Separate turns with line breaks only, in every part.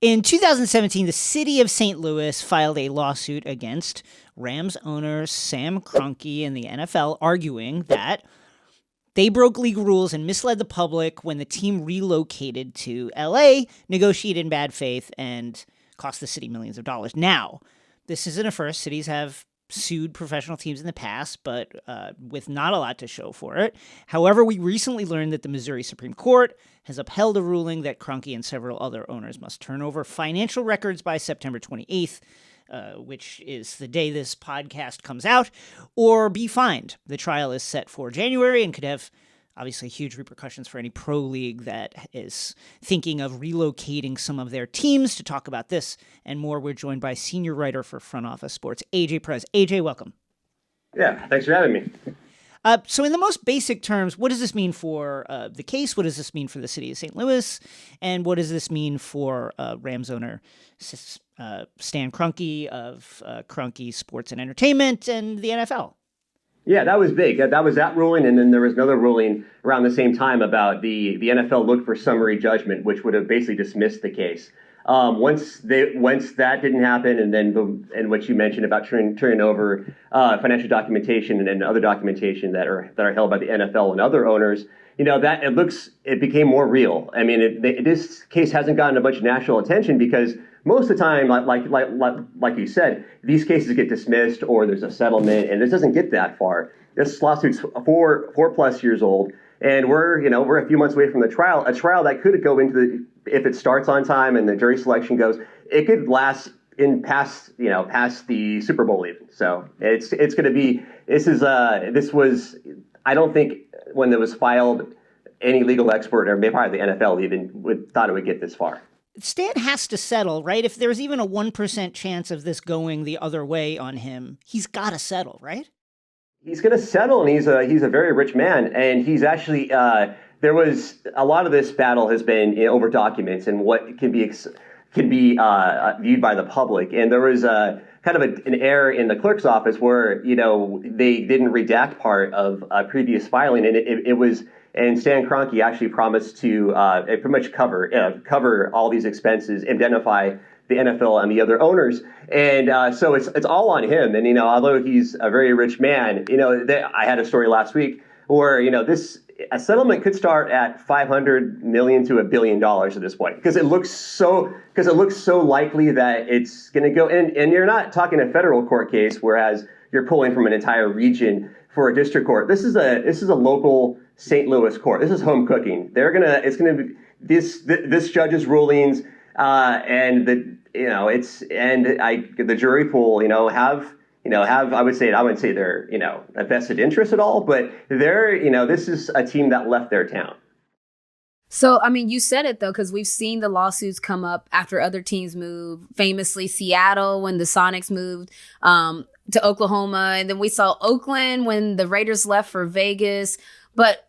In 2017, the city of St. Louis filed a lawsuit against Rams owner Sam Kroenke and the NFL, arguing that they broke league rules and misled the public when the team relocated to LA, negotiated in bad faith, and cost the city millions of dollars. Now, this isn't a first. Cities have sued professional teams in the past, but with not a lot to show for it. However, we recently learned that the Missouri Supreme Court has upheld a ruling that Kroenke and several other owners must turn over financial records by September 28th, which is the day this podcast comes out, or be fined. The trial is set for January and could have obviously huge repercussions for any pro league that is thinking of relocating some of their teams. To talk about this and more, we're joined by senior writer for Front Office Sports, AJ Perez. AJ, welcome.
Yeah, thanks for having me.
So in the most basic terms, what does this mean for the case? What does this mean for the city of St. Louis? And what does this mean for Rams owner Stan Kroenke of Kroenke Sports and Entertainment and the NFL?
Yeah, that was big. That was that ruling, and then there was another ruling around the same time about the NFL looked for summary judgment, which would have basically dismissed the case. Once that didn't happen, and then and what you mentioned about turning over financial documentation and other documentation that are held by the NFL and other owners, that it became more real. I mean, this case hasn't gotten a bunch of national attention because most of the time, like you said, these cases get dismissed or there's a settlement, and this doesn't get that far. This lawsuit's four plus years old, and we're a few months away from the trial. A trial that could go into if it starts on time and the jury selection goes, it could last past the Super Bowl even. So it's going to be. I don't think when it was filed, any legal expert or maybe probably the NFL even thought it would get this far.
Stan has to settle, right? If there's even a 1% chance of this going the other way on him, he's got to settle, right?
He's going to settle, and he's a very rich man, and he's actually there was a lot of this battle has been over documents and what can be viewed by the public, and there was kind of an error in the clerk's office where they didn't redact part of a previous filing, and it was. And Stan Kroenke actually promised to pretty much cover all these expenses, indemnify the NFL and the other owners, and so it's all on him. And although he's a very rich man, I had a story last week where a settlement could start at $500 million to $1 billion at this point because it looks so likely that it's going to go. And you're not talking a federal court case, whereas you're pulling from an entire region for a district court. This is a local St. Louis court. This is home cooking. It's gonna be this judge's rulings, and the jury pool, have I wouldn't say they're a vested interest at all, but this is a team that left their town.
So, I mean, you said it, though, because we've seen the lawsuits come up after other teams move. Famously, Seattle, when the Sonics moved to Oklahoma. And then we saw Oakland when the Raiders left for Vegas. But,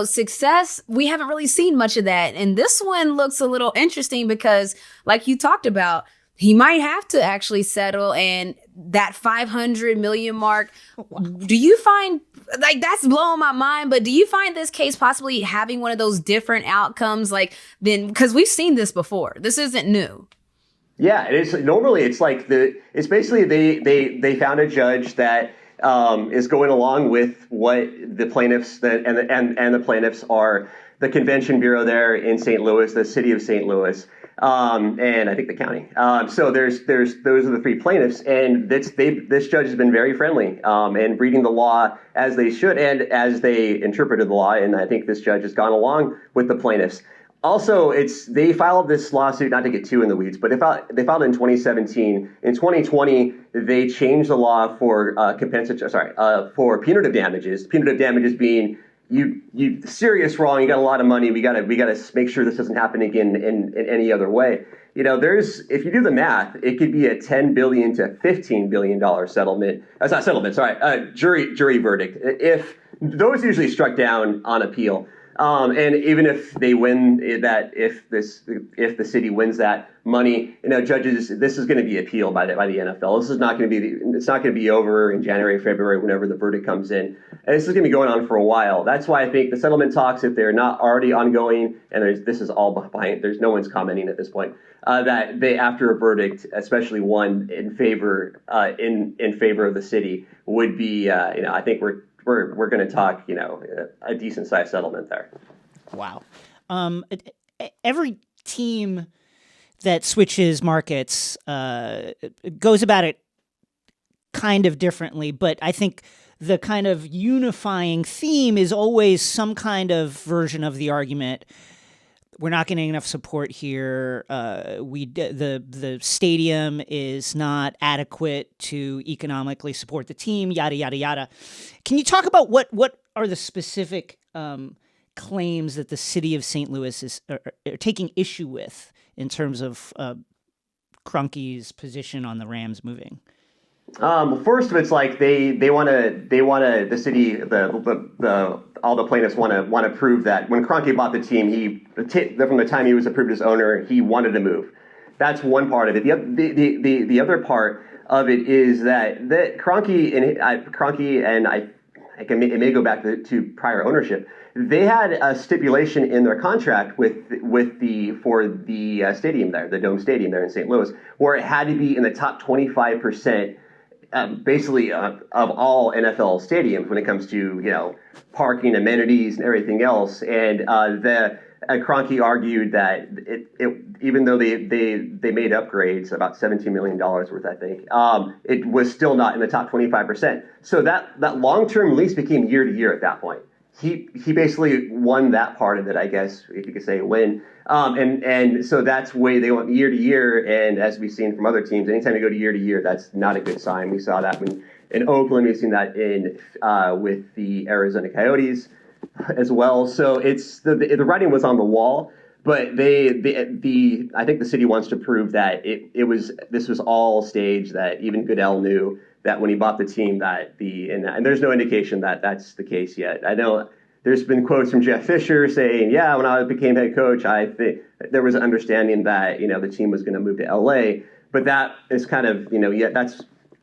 success, we haven't really seen much of that. And this one looks a little interesting because, like you talked about, he might have to actually settle, and that 500 million mark. Do you find that's blowing my mind? But do you find this case possibly having one of those different outcomes, because we've seen this before? This isn't new.
Yeah, it is. Normally, it's basically they found a judge that is going along with what the plaintiffs and the plaintiffs are the convention bureau there in St. Louis, the city of St. Louis. And I think the county. So those are the three plaintiffs, and this judge has been very friendly, and reading the law as they should and as they interpreted the law. And I think this judge has gone along with the plaintiffs. Also, they filed this lawsuit, not to get too in the weeds, but they filed it in 2017. In 2020, they changed the law for for punitive damages. Punitive damages being you serious wrong, you got a lot of money, we got to make sure this doesn't happen again in any other way. If you do the math, it could be a $10 billion to $15 billion settlement. That's not settlement, sorry, jury verdict. If those usually struck down on appeal. And even if they win that, if the city wins that money, judges, this is going to be appealed by the NFL. This is not going to be it's not going to be over in January, February, whenever the verdict comes in. And this is going to be going on for a while. That's why I think the settlement talks, if they're not already ongoing, and this is all behind, there's no one's commenting at this point, that they, after a verdict, especially one in favor in favor of the city, would be I think we're going to talk a decent sized settlement there.
Wow. Every team that switches markets goes about it kind of differently, but I think the kind of unifying theme is always some kind of version of the argument. We're not getting enough support here. The stadium is not adequate to economically support the team. Yada yada yada. Can you talk about what are the specific claims that the city of St. Louis is are taking issue with in terms of Kroenke's position on the Rams moving?
First of it's like they want to the city all the plaintiffs want to prove that when Kroenke bought the team, from the time he was approved as owner, he wanted to move. That's one part of it. The other part of it is that Kroenke and it may go back to prior ownership. They had a stipulation in their contract for the stadium there, the Dome Stadium there in St. Louis, where it had to be in the top 25%. Basically of all NFL stadiums when it comes to parking, amenities, and everything else. And Kroenke argued that it even though they made upgrades about $17 million worth, I think, it was still not in the top 25%. So that long-term lease became year to year at that point. He basically won that part of it, I guess, if you could say win. And so that's way they went year to year. And as we've seen from other teams, anytime you go to year, that's not a good sign. We saw that in Oakland. We've seen that with the Arizona Coyotes as well. So it's the writing was on the wall. But I think the city wants to prove that this was all staged. That even Goodell knew that when he bought the team and there's no indication that that's the case yet. I know there's been quotes from Jeff Fisher saying, yeah, when I became head coach, I think there was an understanding that the team was going to move to LA, but that is kind of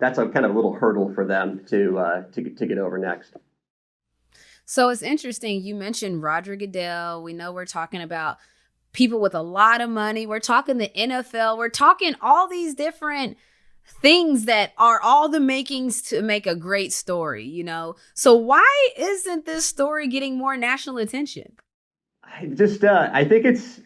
that's a kind of little hurdle for them to get over next.
So it's interesting. You mentioned Roger Goodell. We know we're talking about people with a lot of money. We're talking the NFL. We're talking all these different things that are all the makings to make a great story, So why isn't this story getting more national attention?
I think it's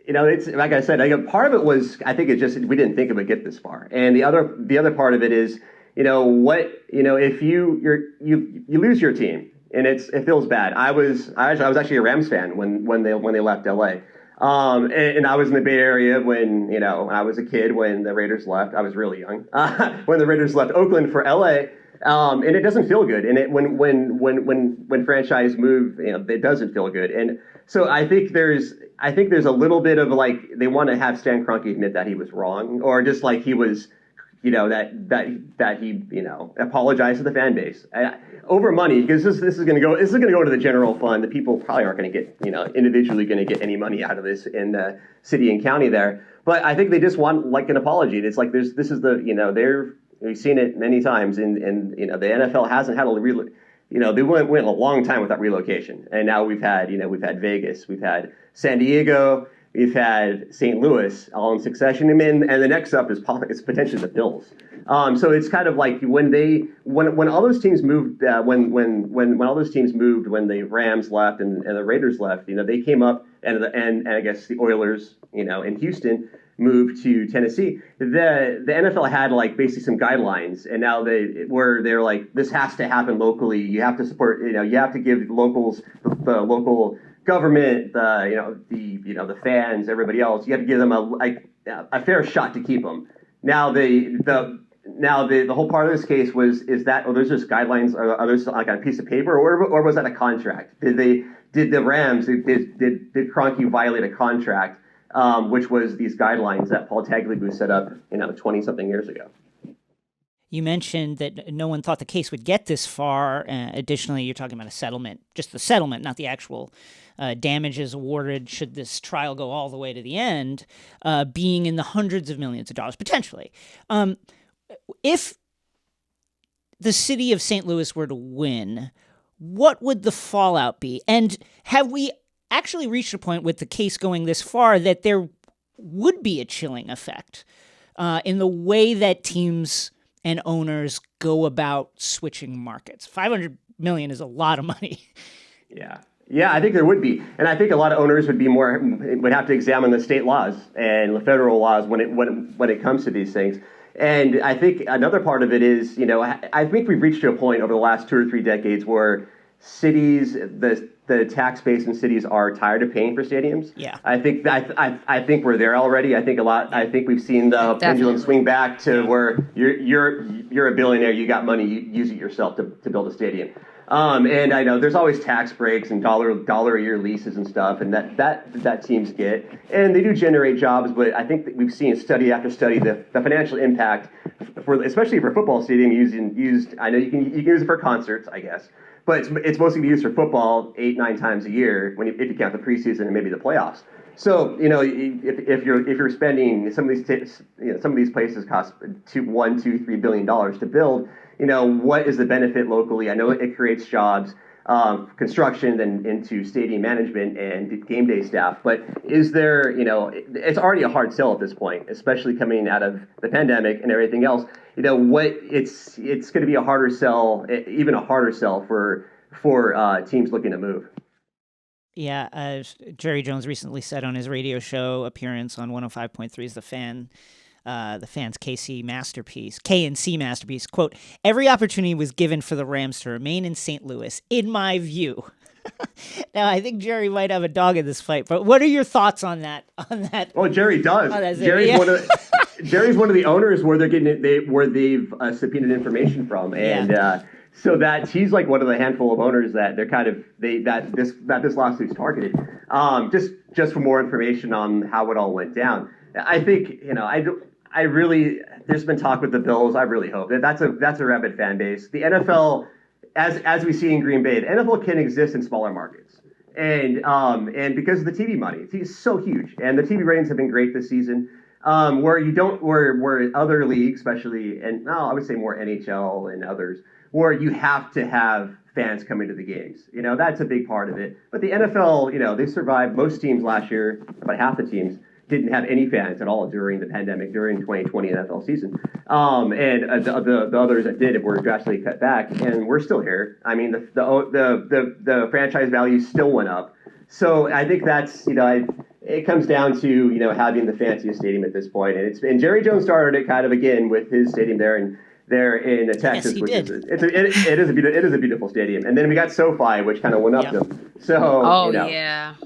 like I said, part of it was, I think we didn't think it would get this far. And the other part of it is, if you lose your team and it feels bad. I was actually a Rams fan when they left LA. And I was in the Bay Area when I was a kid when the Raiders left. I was really young when the Raiders left Oakland for LA, and it doesn't feel good. And when franchise move, it doesn't feel good. And so I think there's a little bit of they want to have Stan Kroenke admit that he was wrong, or just like he was. That he apologized to the fan base over money, because this is going to go to the general fund. The people probably aren't going to get individually going to get any money out of this in the city and county there. But I think they just want an apology. It's like we've seen it many times, and the NFL hasn't had they went a long time without relocation, and now we've had Vegas, we've had San Diego. We've had St. Louis all in succession, and the next up is potentially the Bills. So it's kind of like when all those teams moved, when all those teams moved, when the Rams left and the Raiders left, they came up, and I guess the Oilers, in Houston moved to Tennessee. The NFL had basically some guidelines, and now they're like, this has to happen locally. You have to support, you have to give locals the local government, the fans, everybody else. You have to give them a fair shot to keep them. Now the whole part of this case is that there's just guidelines, or are those like on a piece of paper, or was that a contract? Did the Rams did Kroenke violate a contract, which was these guidelines that Paul Tagliabue set up 20 something years ago?
You mentioned that no one thought the case would get this far. Additionally, you're talking about a settlement, just the settlement, not the actual damages awarded should this trial go all the way to the end, being in the hundreds of millions of dollars, potentially. If the city of St. Louis were to win, what would the fallout be? And have we actually reached a point with the case going this far that there would be a chilling effect in the way that teams and owners go about switching markets? $500 million is a lot of money.
Yeah, I think there would be, and I think a lot of owners would have to examine the state laws and the federal laws when it comes to these things. And I think another part of it is, I think we've reached to a point over the last 2 or 3 decades where cities, the tax base in cities are tired of paying for stadiums.
Yeah,
I think we're there already. I think we've seen the pendulum swing back to where you're a billionaire, you got money, you use it yourself to build a stadium. And I know there's always tax breaks and dollar a year leases and stuff, and that teams get, and they do generate jobs. But I think that we've seen study after study the financial impact especially for football stadium used. I know you can use it for concerts, I guess, but it's mostly used for football 8-9 times a year if you count the preseason and maybe the playoffs. So if you're spending some of these places cost $1-3 billion to build. What is the benefit locally? I know it creates jobs, construction, and into stadium management and game day staff. But is there, it's already a hard sell at this point, especially coming out of the pandemic and everything else. It's going to be a harder sell, even a harder sell for teams looking to move.
Yeah, Jerry Jones recently said on his radio show appearance on 105.3's The Fan, the Fan's K&C masterpiece, quote, "Every opportunity was given for the Rams to remain in St. Louis, in my view." Now, I think Jerry might have a dog in this fight, but what are your thoughts on that?
Well, Jerry does. Jerry's one of the owners where they've subpoenaed information from, and so that he's like one of the handful of owners that this lawsuit's targeted. Just for more information on how it all went down, I think there's been talk with the Bills. I really hope that's a rabid fan base. The NFL, as we see in Green Bay, the NFL can exist in smaller markets, and because of the TV money, it's so huge, and the TV ratings have been great this season. Where other leagues, especially, and I would say more NHL and others, where you have to have fans coming to the games. That's a big part of it. But the NFL, they survived. Most teams last year, about half the teams, didn't have any fans at all during the pandemic, during 2020 NFL season. And the others that did were drastically cut back, and we're still here. I mean, the franchise value still went up. So I think that's, it comes down to, having the fanciest stadium at this point. And Jerry Jones started it kind of again with his stadium there in Texas,
yes,
which is a beautiful stadium. And then we got SoFi, which kind of went up them. So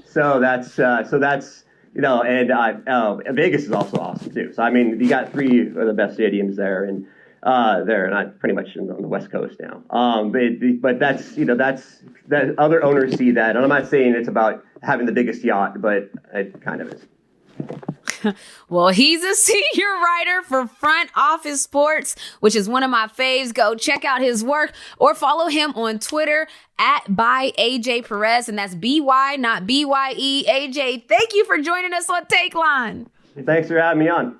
So that's and Vegas is also awesome too. So I mean, you got 3 of the best stadiums there, and they're not pretty much on the West Coast now. But that's that other owners see that, and I'm not saying it's about having the biggest yacht, but it kind of is.
Well, he's a senior writer for Front Office Sports, which is one of my faves. Go check out his work or follow him on Twitter by AJ Perez. And that's BY, not BYE. AJ, thank you for joining us on Takeline.
Thanks for having me on.